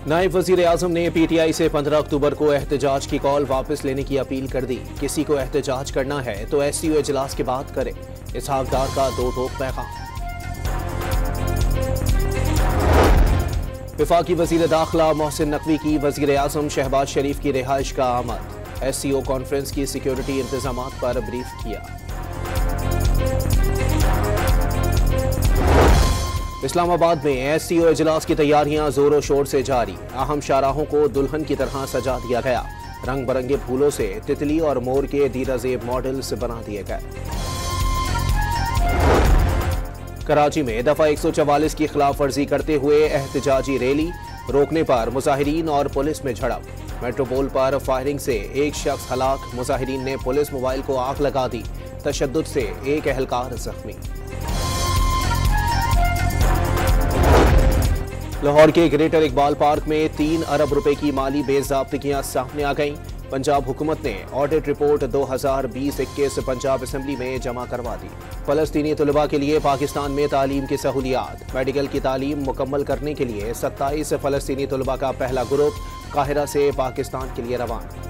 नायब वजीर आजम ने PTI से 15 अक्टूबर को एहतजाज की कॉल वापस लेने की अपील कर दी। किसी को एहतजाज करना है तो SCO इजलास के बाद करे। इसहाक डार का दो टोक पैगाम। वफाकी वजीर दाखिला मोहसिन नकवी की वजीर आजम शहबाज शरीफ की रिहाइश का आमद। SCO कॉन्फ्रेंस की सिक्योरिटी इंतजाम पर ब्रीफ किया। इस्लामाबाद में SCO इजलास की तैयारियां जोरों शोर से जारी। अहम शाहराहों को दुल्हन की तरह सजा दिया गया। रंग बिरंगे फूलों से तितली और मोर के दीराजेब मॉडल्स बना दिए गए। कराची में दफा 144 की खिलाफ वर्जी करते हुए एहतजाजी रैली। रोकने पर मुजाहिरीन और पुलिस में झड़प। मेट्रोपोल पर फायरिंग से एक शख्स हलाक। मुजाहिरीन ने पुलिस मोबाइल को आग लगा दी। तशद्दुद से एक एहलकार जख्मी। लाहौर के ग्रेटर इकबाल पार्क में 3 अरब रुपए की माली बेज़ाब्तियां सामने आ गईं। पंजाब हुकूमत ने ऑडिट रिपोर्ट 2020-21 पंजाब असम्बली में जमा करवा दी। फलस्तीनी तलबा के लिए पाकिस्तान में तालीम की सहूलियात। मेडिकल की तालीम मुकम्मल करने के लिए 27 फलस्तीनी तलबा का पहला ग्रुप काहिरा से पाकिस्तान के लिए रवाना।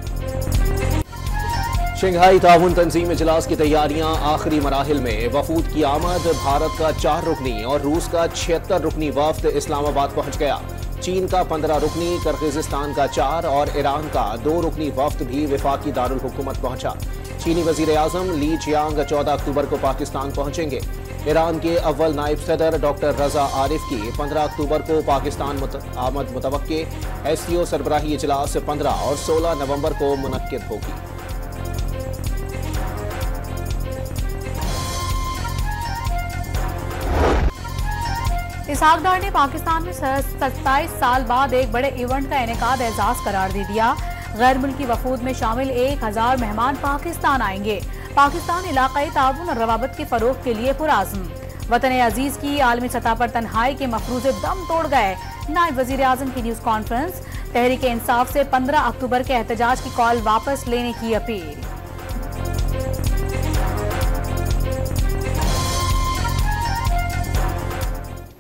शंघाई ताउन तंजीम इजलास की तैयारियां आखिरी मराहिल में। वफूद की आमद। भारत का 4 रुकनी और रूस का 76 रुकनी वफ्द इस्लामाबाद पहुंच गया। चीन का 15 रुकनी, किर्गिस्तान का 4 और ईरान का 2 रुकनी वफ्द भी वफाकी दारुल हुकूमत पहुंचा। चीनी वजीर आजम ली जियांग 14 अक्टूबर को पाकिस्तान पहुंचेंगे। ईरान के अव्वल नायब सदर डॉक्टर रजा आरिफ की 15 अक्टूबर को पाकिस्तान आमद मुतवक्के। SCO सरबराही इजलास 15 और 16 नवंबर को मुनक्किद होगी। इसहाक डार ने पाकिस्तान में 27 साल बाद एक बड़े इवेंट का इनेकाद एजाज करार दे दिया। गैर मुल्की वफूद में शामिल 1000 मेहमान पाकिस्तान आएंगे। पाकिस्तान इलाकाई ताउन और रवाबत के फरोग के लिए पुराज़्म। वतन अजीज की आलमी सतह पर तन्हाई के मफरूज़े दम तोड़ गए। नायब वजीर आजम की न्यूज़ कॉन्फ्रेंस। तहरीक इंसाफ से 15 अक्टूबर के एहतजाज की कॉल वापस लेने की अपील।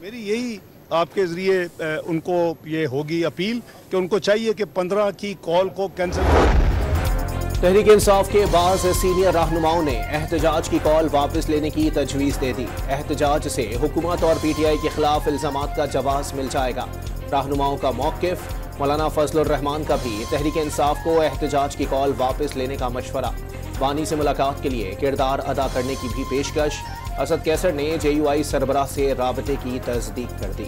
मेरी यही आपके जरिए उनको ये होगी अपील कि उनको चाहिए कि 15 की कॉल को कैंसिल करें। तहरीक इंसाफ के बाज़ सीनियर रहनुमाओं ने एहतजाज की कॉल वापस लेने की तजवीज़ दे दी। एहतजाज से हुकूमत और PTI के खिलाफ इल्ज़ामात का जवाब मिल जाएगा। रहनुमाओं का मौक़िफ़। मौलाना फजलुर रहमान का भी तहरीक इंसाफ को एहतजाज की कॉल वापस लेने का मशवरा। बानी से मुलाकात के लिए किरदार अदा करने की भी पेशकश। असद कैसर ने JUI सरबराह से राबते की तस्दीक कर दी।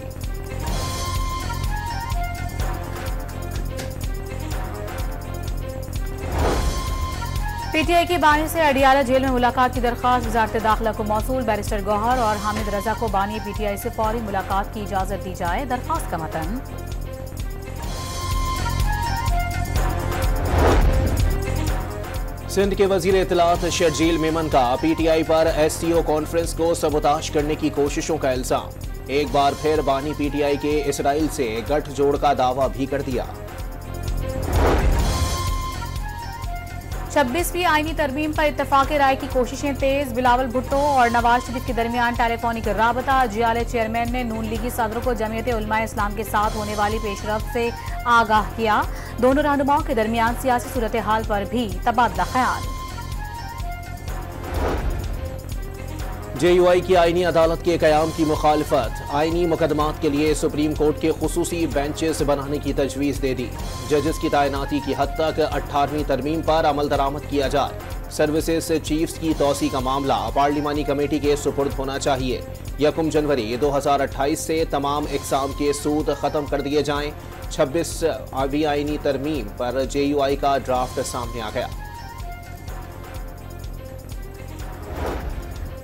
PTI के बानी से अडियाला जेल में मुलाकात की दरख्वास्त वजारत दाखिला को मौसूल। बैरिस्टर गौहर और हामिद रजा को बानी PTI से फौरी मुलाकात की इजाजत दी जाए। दरख्वास्त का मतन। सिंध के वजीर इत्तलात शर्जील मेमन का PTI पर SCO कॉन्फ्रेंस को सबोताश करने की कोशिशों का इल्जाम। एक बार फिर बानी PTI के इसराइल से गठजोड़ का दावा भी कर दिया। 26वीं आईनी तरमीम पर इत्तफाक राय की कोशिशें तेज। बिलावल भुट्टो और नवाज शरीफ के दरमियान टेलीफोनिक राबता। जियाले चेयरमैन ने नून लीगी सदर को जमीयत उलमाए इस्लाम के साथ होने वाली पेशरफ्त से आगाह किया। दोनों रहनुमाओं के दरमियान सियासी सूरत हाल पर भी तबादला ख्याल। JUI की आईनी अदालत के कयाम की मुखालफत। आईनी मुकदमात के लिए सुप्रीम कोर्ट के खुसूसी बेंचेस बनाने की तजवीज़ दे दी। जजेस की तैनाती की हद तक 18वीं तरमीम पर अमल दरामद किया जाए। सर्विसेज चीफ्स की तोसी का मामला पार्लिमानी कमेटी के सुपुर्द होना चाहिए। 1 जनवरी 2028 से तमाम इकसाम के सूद खत्म कर दिए जाएं। 26वीं आईनी तरमीम पर JUI का ड्राफ्ट सामने आ गया।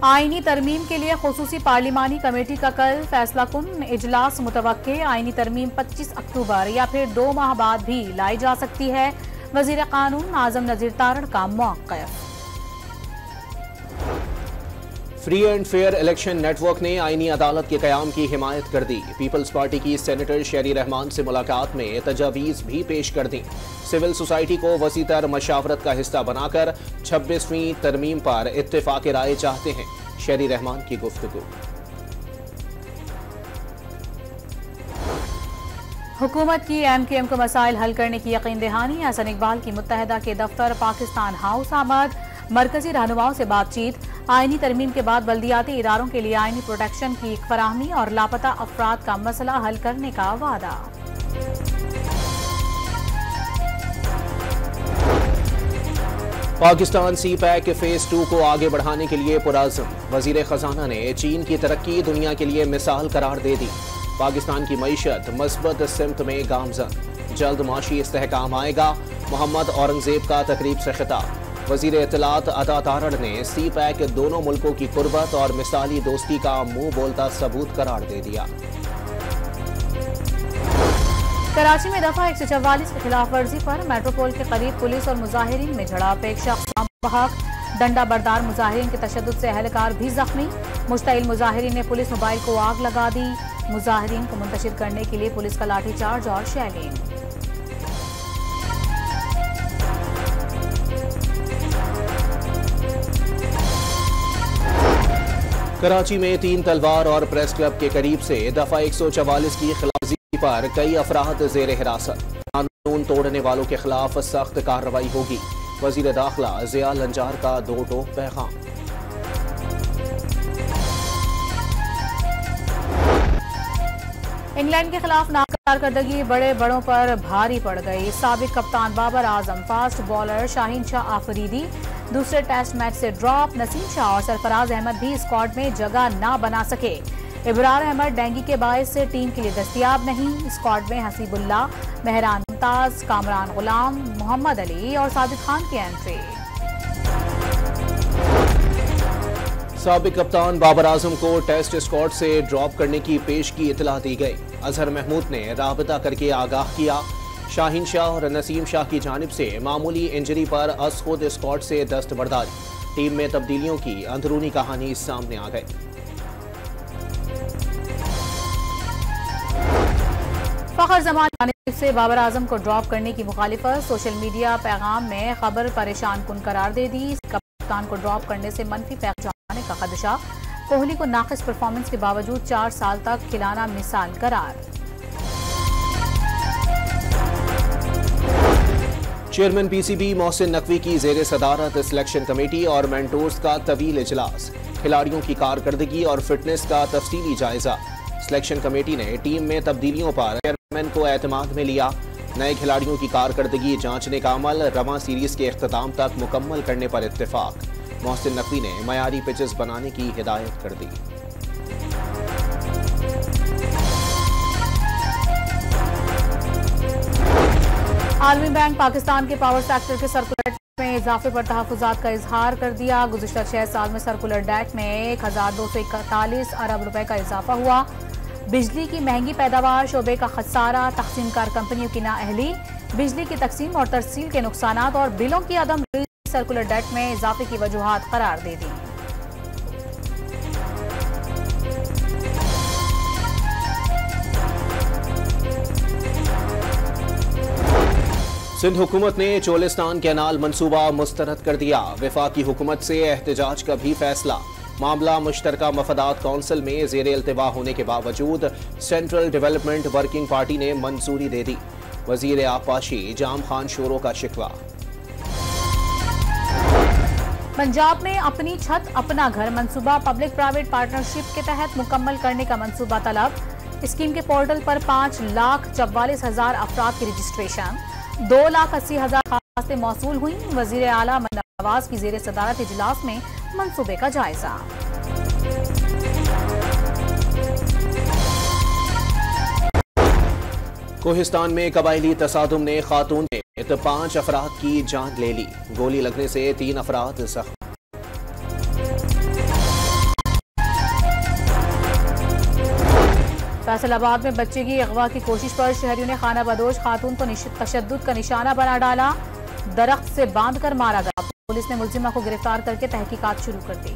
आईनी तरमीम के लिए खुसूसी पार्लिमानी कमेटी का कल फैसला कुन इजलास मुतवक्के। आईनी तरमीम 25 अक्टूबर या फिर 2 माह बाद भी लाई जा सकती है। वजीर कानून आजम नजीर तारड़ का मौक़िफ़। Free and fair election network ने आईनी अदालत के कयाम की हिमायत कर दी। पीपल्स पार्टी की सेनेटर शेरी रहमान से मुलाकात में तजावीज़ भी पेश कर दी। सिविल सोसाइटी को वसीतर मशावरत का हिस्सा बनाकर 26वीं तरमीम पर इत्तेफाक राय चाहते हैं। शेरी रहमान की गुफ्तगू। हुकूमत की MQM को मसाइल हल करने की यकीन दहानी। हसन इकबाल की मुत्तहदा के दफ्तर पाकिस्तान हाउस आमद। मरकजी रहनुमाओं से बातचीत। आईनी तरमीम के बाद बल्दियाती इदारों के लिए आईनी प्रोटेक्शन की फराहमी और लापता अफराद का मसला हल करने का वादा। पाकिस्तान CPEC फेज 2 को आगे बढ़ाने के लिए पुराज़म। वजीर खजाना ने चीन की तरक्की दुनिया के लिए मिसाल करार दे दी। पाकिस्तान की मईशत मस्बत सिमत में गामजन। जल्द माशी इस्तेहकाम आएगा। मोहम्मद औरंगजेब का तकरीब से खिताब। वजीर इत्तलात अता तारड़ ने CPEC दोनों मुल्कों की कुर्बत और मिसाली दोस्ती का मुंह बोलता सबूत करार दे दिया। कराची में दफा 144 की खिलाफ वर्जी पर मेट्रोपोल के करीब पुलिस और मुजाहिरीन में झड़प। एक शख्स बहक। डंडा बरदार मुजाहिरीन के तशद्दुद से एहलकार भी जख्मी। मुश्तइल मुजाहिरीन ने पुलिस मोबाइल को आग लगा दी। मुजाहिरीन को मुंतशिर करने के लिए पुलिस का लाठीचार्ज और शैलिंग। कराची में 3 तलवार और प्रेस क्लब के करीब से दफा 144 की खिलाफवर्जी पर कई अफराद जेर हिरासत। कानून तोड़ने वालों के खिलाफ सख्त कार्रवाई होगी। वजीर दाखिला जिया लंजार का 2 टोक पैगाम। इंग्लैंड के खिलाफ नाकारदगी बड़े बड़ों पर भारी पड़ गई। साबिक कप्तान बाबर आजम, फास्ट बॉलर शाहीन शाह आफरीदी दूसरे टेस्ट मैच से ड्रॉप। नसीम शाह और सरफराज अहमद भी स्क्वाड में जगह ना बना सके। इब्रार अहमद डेंगू के बायस से टीम के लिए दस्तयाब नहीं। स्क्वाड में हसीबुल्ला, मेहरान मुमताज, कामरान गुलाम, मोहम्मद अली और सादिक खान की एंट्री। साबिक कप्तान बाबर आजम को टेस्ट स्क्वाड से ड्रॉप करने की पेश की इतला दी गई। अजहर महमूद ने राबता करके आगाह किया। शाहीन शाह और नसीम शाह की जानिब से मामूली इंजरी पर अस खुद स्क्वाड से दस्तबरदारी। टीम में तब्दीलियों की अंदरूनी कहानी सामने आ गई। फखर जमान की जानिब से बाबर आजम को ड्रॉप करने की मुखालिफत। सोशल मीडिया पैगाम में खबर परेशान कुन करार दे दी। कप्तान को ड्रॉप करने से मनफी पैगाम जाने का खदशा। कोहली को नाकिस परफॉर्मेंस के बावजूद 4 साल तक खिलाना मिसाल करार। चेयरमैन PCB मोहसिन नकवी की जेर सदारत सिलेक्शन कमेटी और मेंटोर्स का तवील इजलास। खिलाड़ियों की कारकर्दगी और फिटनेस का तफसीली जायजा। सिलेक्शन कमेटी ने टीम में तब्दीलियों पर चेयरमैन को एतमाद में लिया। नए खिलाड़ियों की कारकर्दगी जांचने का अमल रवां सीरीज के इख्तिताम तक मुकम्मल करने पर इत्तेफाक। मोहसिन नकवी ने मयारी पिचेस बनाने की हिदायत कर दी। आलमी बैंक पाकिस्तान के पावर सेक्टर के सर्कुलर में इजाफे पर तहफुजात का इजहार कर दिया। गुज़िश्ता 6 साल में सर्कुलर डेट में 1241 अरब रुपए का इजाफा हुआ। बिजली की महंगी पैदावार, शोबे का खसारा, तकसीमकार कंपनियों की नाअहली, बिजली की तकसीम और तरसील के नुकसानात और बिलों की अदम सर्कुलर डेट में इजाफे की वजूहात करार दे दी। सिंध हुकूमत ने चोलिस्तान कैनाल मंसूबा मुस्तरद कर दिया। वफाकी हुकूमत से एहतजाज का भी फैसला। मामला मुश्तरका मफादात कौंसिल में जेर इल्तिवा होने के बावजूद सेंट्रल डेवलपमेंट वर्किंग पार्टी ने मंजूरी दे दी। वजीर आबपाशी जाम खान शोरों का शिकवा। पंजाब में अपनी छत अपना घर मंसूबा पब्लिक प्राइवेट पार्टनरशिप के तहत मुकम्मल करने का मंसूबा तलब। स्कीम के पोर्टल पर 5,44,000 अफराद की रजिस्ट्रेशन। 2,80,000 दरखास्तें मौसूल हुई। वजीर आला नवाज की जेर सदारत इजलास में मंसूबे का जायजा। कोहिस्तान में कबायली तसादुम ने खातून समेत 5 अफराद की जान ले ली। गोली लगने से 3 अफराद जख्मी। फैसलाबाद में बच्चे की अगवा की कोशिश पर शहरियों ने खाना बदोश खातून को तशद्दुद का निशाना बना डाला। दरख्त से बांध कर मारा गया। पुलिस ने मुलजिमा को गिरफ्तार करके तहकीकात शुरू कर दी।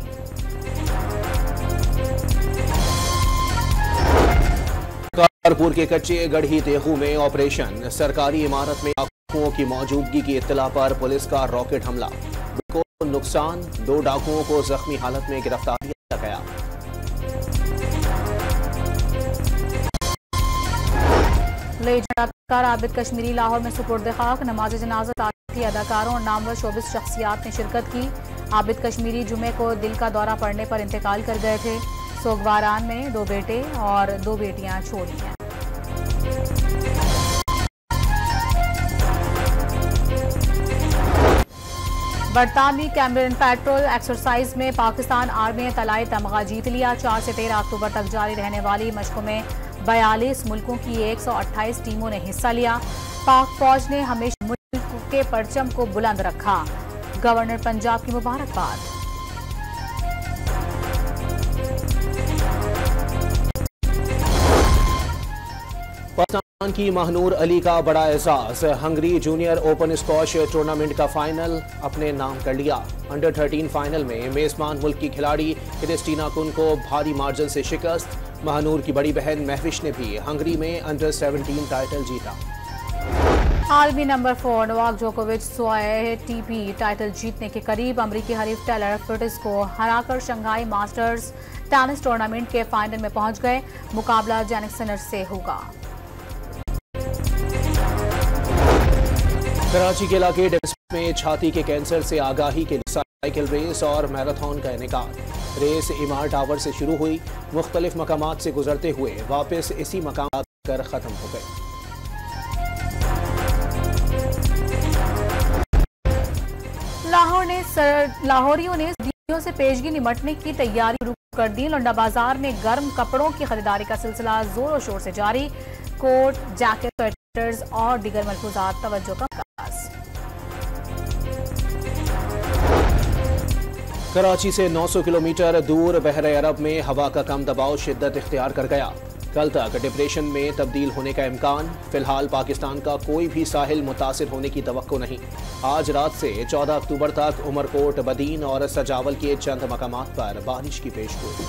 कारपुर के कच्चे गढ़ी तेहू में ऑपरेशन। सरकारी इमारत में डाकुओं की मौजूदगी की इत्तला पर पुलिस का रॉकेट हमला। को नुकसान, 2 डाकुओं को जख्मी हालत में गिरफ्तार किया गया। लेजेंड अदाकार आबिद कश्मीरी लाहौर में सुपुर्द खाक। नमाज जनाजा तारीखी अदाकारों और नामवर शोबिस शख्सियात ने शिरकत की। आबिद कश्मीरी जुमे को दिल का दौरा पड़ने पर इंतकाल कर गए थे। सोगवारान में 2 बेटे और 2 बेटियां छोड़ी हैं। बरतानवी कैमरन पेट्रोल एक्सरसाइज में पाकिस्तान आर्मी ने तलाई तमगा जीत लिया। 4 से 13 अक्टूबर तक जारी रहने वाली मशकों में 42 मुल्कों की 128 टीमों ने हिस्सा लिया। पाक फौज ने हमेशा मुल्क के परचम को बुलंद रखा। गवर्नर पंजाब की मुबारकबाद। पाकिस्तान की महनूर अली का बड़ा एजाज। Hungary junior open squash tournament का फाइनल अपने नाम कर लिया। अंडर 13 फाइनल में मेजबान मुल्क की खिलाड़ी क्रिस्टीना कुन को भारी मार्जिन से शिकस्त। महनूर की बड़ी बहन महविश ने भी हंगरी में अंडर 17 टाइटल जीता। आलमी नंबर 4 नोवाक जोकोविच ATP टाइटल जीतने के करीब। अमरीकी हरीफ टेलर फ्रिट्ज को हराकर शंघाई मास्टर्स टेनिस टूर्नामेंट के फाइनल में पहुंच गए। मुकाबला जैनिक सिनर से होगा। कराची के इलाके डेविस में छाती के कैंसर से आगाही के लिए साइकिल रेस और मैराथन का इनेकाद। रेस इमार टावर से शुरू हुई, मुख्तलिफ मकामात से गुजरते हुए वापस इसी मकाम पर खत्म हो गए। लाहौरियों ने सर्दियों से पेशगी निमटने की तैयारी शुरू कर दी। लंडा बाजार में गर्म कपड़ों की खरीदारी का सिलसिला जोरों शोर से जारी। कोट, जैकेट, स्वेटर्स और दीगर मलफूजात तवज्जो का मरकज। कराची से 900 किलोमीटर दूर बहरे अरब में हवा का कम दबाव शिद्दत इख्तियार कर गया। कल तक डिप्रेशन में तब्दील होने का इम्कान। फिलहाल पाकिस्तान का कोई भी साहिल मुतासिर होने की तवक्को नहीं। आज रात से 14 अक्टूबर तक उमरकोट, बदीन और सजावल के चंद मकामात पर बारिश की पेशगोई।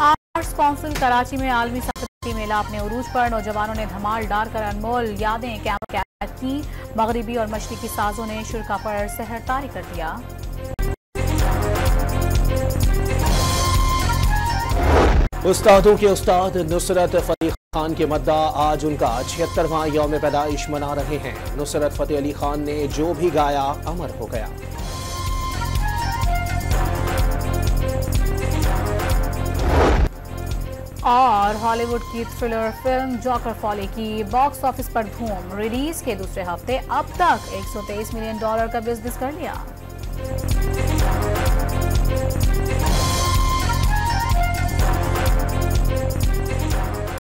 आर्ट्स काउंसिल कराची में आलमी सक़ाफ़ती मेला अपने उरूज पर। नौजवानों ने धमाल डालकर अनमोल यादें कैद की। मगरिबी और मशरिकी साजों ने शुरा पर सहर तारी कर दिया। उस्तादों के उस्ताद नुसरत फतेह खान के मद्दा आज उनका 76वां यौम पैदाइश मना रहे हैं। नुसरत फतेह अली खान ने जो भी गाया अमर हो गया। और हॉलीवुड की थ्रिलर फिल्म जॉकर फॉली की बॉक्स ऑफिस पर धूम। रिलीज के दूसरे हफ्ते अब तक $123 मिलियन का बिजनेस कर लिया।